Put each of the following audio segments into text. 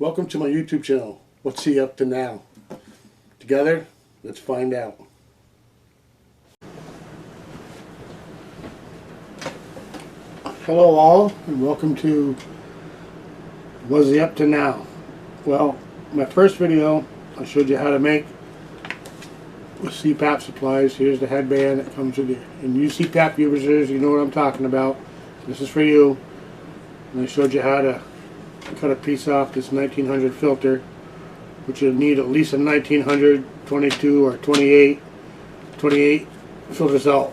Welcome to my YouTube channel. What's he up to now? Together, let's find out. Hello all, and welcome to What's he up to now? Well, my first video, I showed you how to make with CPAP supplies. Here's the headband that comes with it. And you CPAP users, you know what I'm talking about. This is for you. And I showed you how to cut a piece off this 1900 filter, which you'll need at least a 1900, 22 or 28. 28 filters out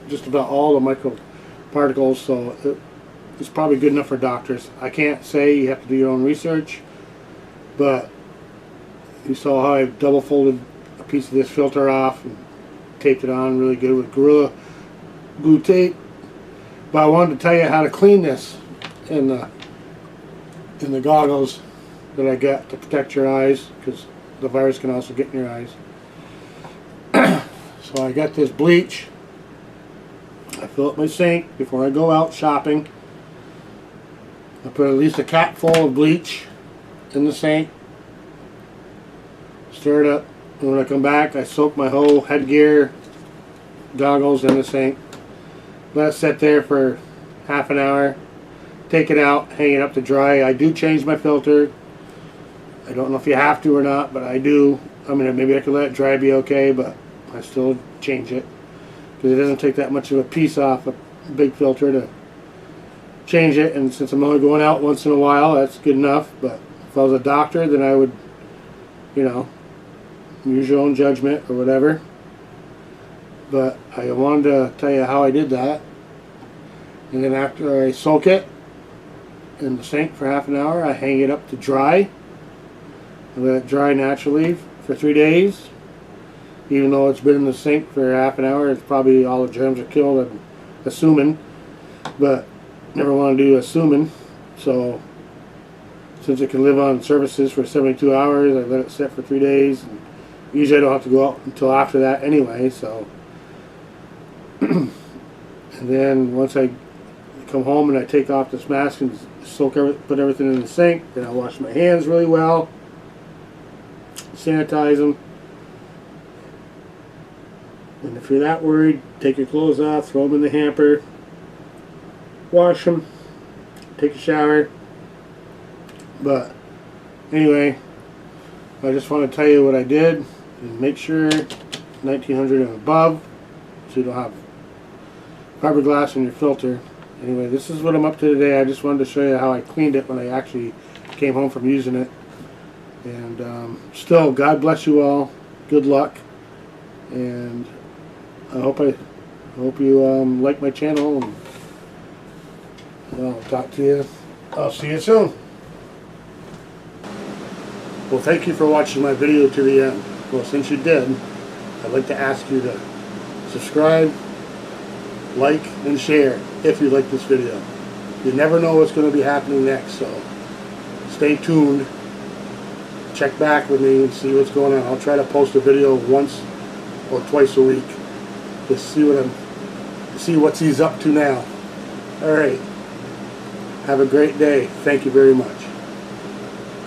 just about all the micro particles, so it's probably good enough for doctors. I can't say, you have to do your own research, but you saw how I double folded a piece of this filter off and taped it on really good with Gorilla Glue tape. But I wanted to tell you how to clean this in the goggles that I got to protect your eyes, because the virus can also get in your eyes. So I got this bleach. I fill up my sink before I go out shopping. I put at least a cap full of bleach in the sink. Stir it up. And when I come back, I soak my whole headgear, goggles in the sink. Let it sit there for half an hour. Take it out, hang it up to dry. I do change my filter. I don't know if you have to or not, but I do. I mean, maybe I could let it dry, be okay, but I still change it, because it doesn't take that much of a piece off a big filter to change it. And since I'm only going out once in a while, that's good enough. But if I was a doctor, then I would, you know, use your own judgment or whatever. But I wanted to tell you how I did that. And then after I soak it in the sink for half an hour, I hang it up to dry. I let it dry naturally for 3 days. Even though it's been in the sink for half an hour, it's probably all the germs are killed, I'm assuming. But never want to do assuming. So since it can live on surfaces for 72 hours, I let it sit for 3 days. And usually I don't have to go out until after that anyway, so. And then once I come home and I take off this mask and put everything in the sink, then I wash my hands really well, sanitize them. And if you're that worried, take your clothes off, throw them in the hamper, wash them, take a shower. But anyway, I just want to tell you what I did, and make sure 1900 and above, so you don't have fiberglass in your filter. Anyway, this is what I'm up to today. I just wanted to show you how I cleaned it when I actually came home from using it. And still, God bless you all. Good luck. And I hope you like my channel. And I'll talk to you. I'll see you soon. Well, thank you for watching my video to the end. Well, since you did, I'd like to ask you to subscribe, like, and share if you like this video. You never know what's going to be happening next, so stay tuned. Check back with me and see what's going on. I'll try to post a video once or twice a week to see what he's up to now. Alright. Have a great day. Thank you very much.